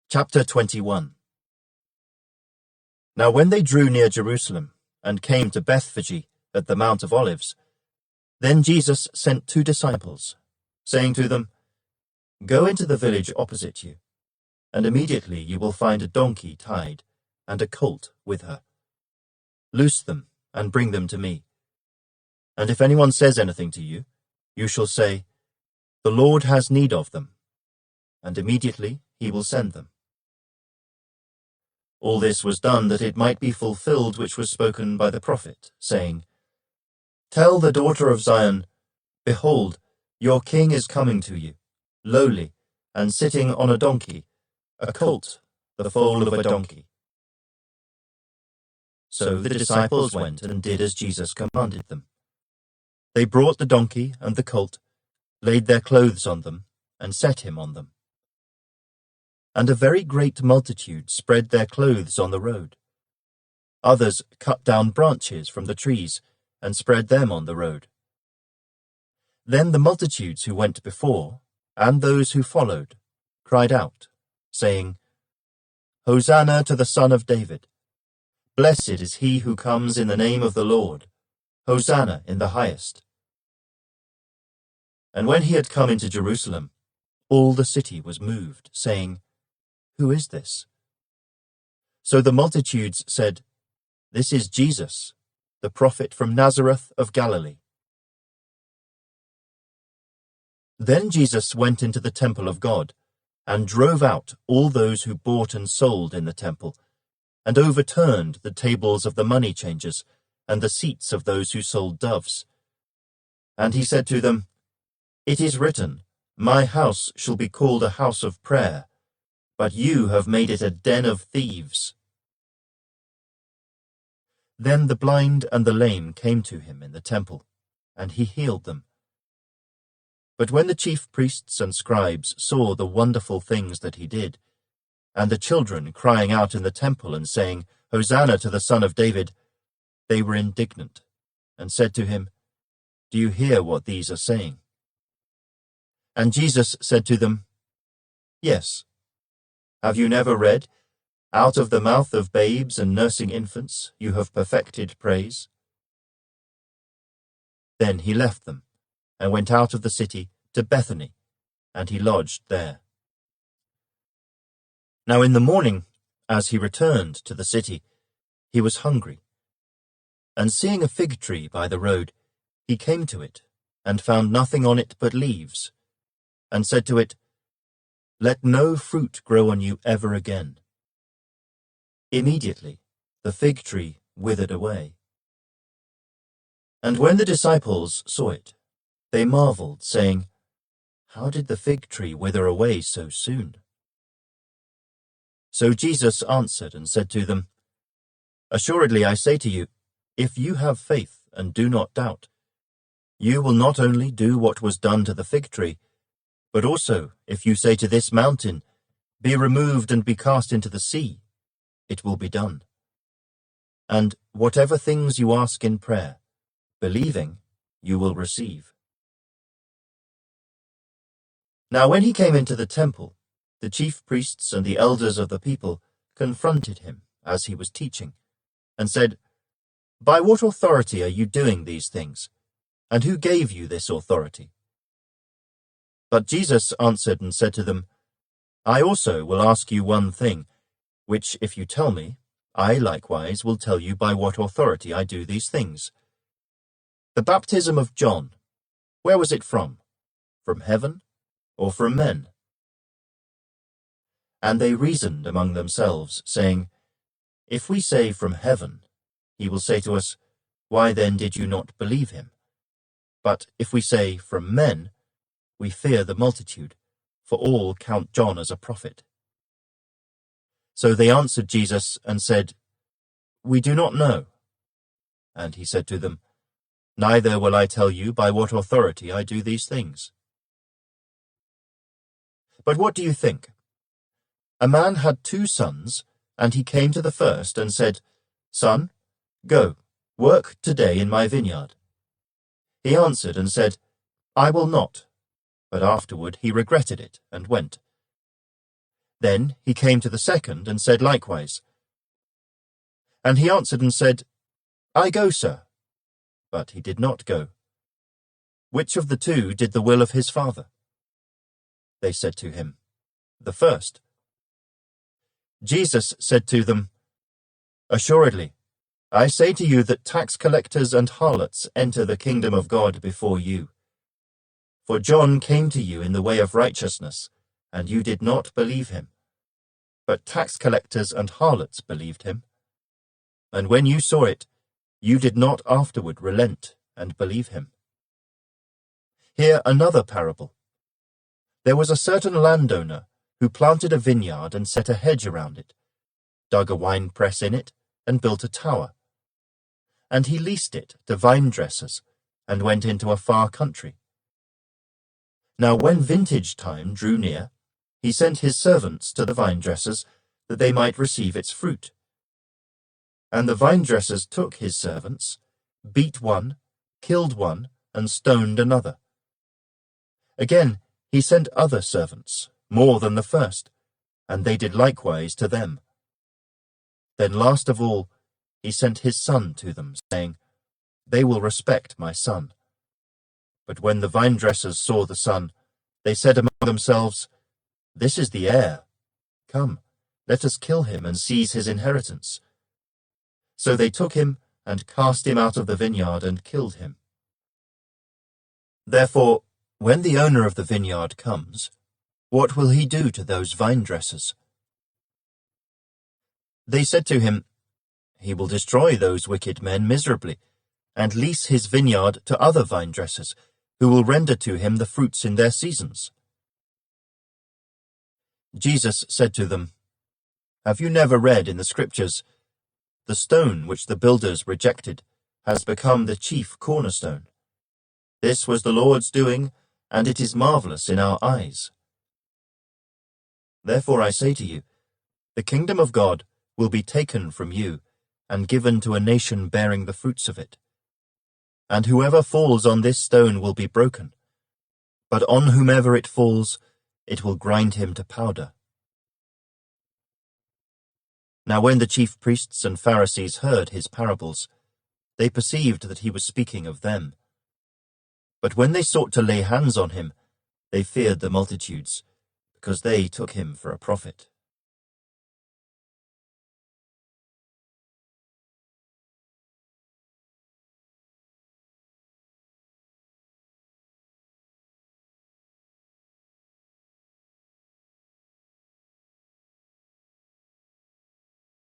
Chapter 21. Now when they drew near Jerusalem, and came to Bethphage at the Mount of Olives, then Jesus sent 2 disciples, saying to them, Go into the village opposite you, and immediately you will find a donkey tied, and a colt with her. Loose them, and bring them to me. And if anyone says anything to you, you shall say, The Lord has need of them, and immediately he will send them. All this was done that it might be fulfilled which was spoken by the prophet, saying, Tell the daughter of Zion, Behold, your king is coming to you, lowly, and sitting on a donkey, a colt, the foal of a donkey. So the disciples went and did as Jesus commanded them. They brought the donkey and the colt, laid their clothes on them, and set him on them. And a very great multitude spread their clothes on the road. Others cut down branches from the trees and spread them on the road. Then the multitudes who went before, and those who followed, cried out, saying, Hosanna to the Son of David! Blessed is he who comes in the name of the Lord! Hosanna in the highest! And when he had come into Jerusalem, all the city was moved, saying, Who is this? So the multitudes said, This is Jesus, the prophet from Nazareth of Galilee. Then Jesus went into the temple of God, and drove out all those who bought and sold in the temple, and overturned the tables of the money changers, and the seats of those who sold doves. And he said to them, It is written, My house shall be called a house of prayer, but you have made it a den of thieves. Then the blind and the lame came to him in the temple, and he healed them. But when the chief priests and scribes saw the wonderful things that he did, and the children crying out in the temple and saying, Hosanna to the Son of David, they were indignant, and said to him, Do you hear what these are saying? And Jesus said to them, Yes. Have you never read, Out of the mouth of babes and nursing infants you have perfected praise? Then he left them, and went out of the city to Bethany, and he lodged there. Now in the morning, as he returned to the city, he was hungry. And seeing a fig tree by the road, he came to it, and found nothing on it but leaves, and said to it, Let no fruit grow on you ever again. Immediately the fig tree withered away. And when the disciples saw it, they marveled, saying, How did the fig tree wither away so soon? So Jesus answered and said to them, Assuredly I say to you, if you have faith and do not doubt, you will not only do what was done to the fig tree, but also if you say to this mountain, Be removed and be cast into the sea, it will be done. And whatever things you ask in prayer, believing, you will receive. Now when he came into the temple, the chief priests and the elders of the people confronted him as he was teaching, and said, By what authority are you doing these things? And who gave you this authority? But Jesus answered and said to them, I also will ask you one thing, which if you tell me, I likewise will tell you by what authority I do these things. The baptism of John, where was it from? From heaven or from men? And they reasoned among themselves, saying, If we say from heaven, he will say to us, Why then did you not believe him? But if we say from men, we fear the multitude, for all count John as a prophet. So they answered Jesus and said, We do not know. And he said to them, Neither will I tell you by what authority I do these things. But what do you think? A man had 2 sons, and he came to the first and said, Son, go, work today in my vineyard. He answered and said, I will not. But afterward he regretted it and went. Then he came to the second and said likewise. And he answered and said, I go, sir. But he did not go. Which of the two did the will of his father? They said to him, The first. Jesus said to them, Assuredly, I say to you that tax collectors and harlots enter the kingdom of God before you. For John came to you in the way of righteousness, and you did not believe him. But tax collectors and harlots believed him. And when you saw it, you did not afterward relent and believe him. Hear another parable. There was a certain landowner who planted a vineyard and set a hedge around it, dug a winepress in it, and built a tower. And he leased it to vine dressers, and went into a far country. Now when vintage time drew near, he sent his servants to the vine dressers, that they might receive its fruit. And the vine dressers took his servants, beat one, killed one, and stoned another. Again he sent other servants, more than the first, and they did likewise to them. Then last of all he sent his son to them, saying, They will respect my son. But when the vine dressers saw the son, they said among themselves, This is the heir. Come, let us kill him and seize his inheritance. So they took him and cast him out of the vineyard and killed him. Therefore, when the owner of the vineyard comes, what will he do to those vine dressers? They said to him, He will destroy those wicked men miserably, and lease his vineyard to other vine dressers, who will render to him the fruits in their seasons. Jesus said to them, Have you never read in the Scriptures, The stone which the builders rejected has become the chief cornerstone? This was the Lord's doing, and it is marvelous in our eyes. Therefore I say to you, the kingdom of God will be taken from you, and given to a nation bearing the fruits of it. And whoever falls on this stone will be broken, but on whomever it falls, it will grind him to powder. Now when the chief priests and Pharisees heard his parables, they perceived that he was speaking of them. But when they sought to lay hands on him, they feared the multitudes, because they took him for a prophet.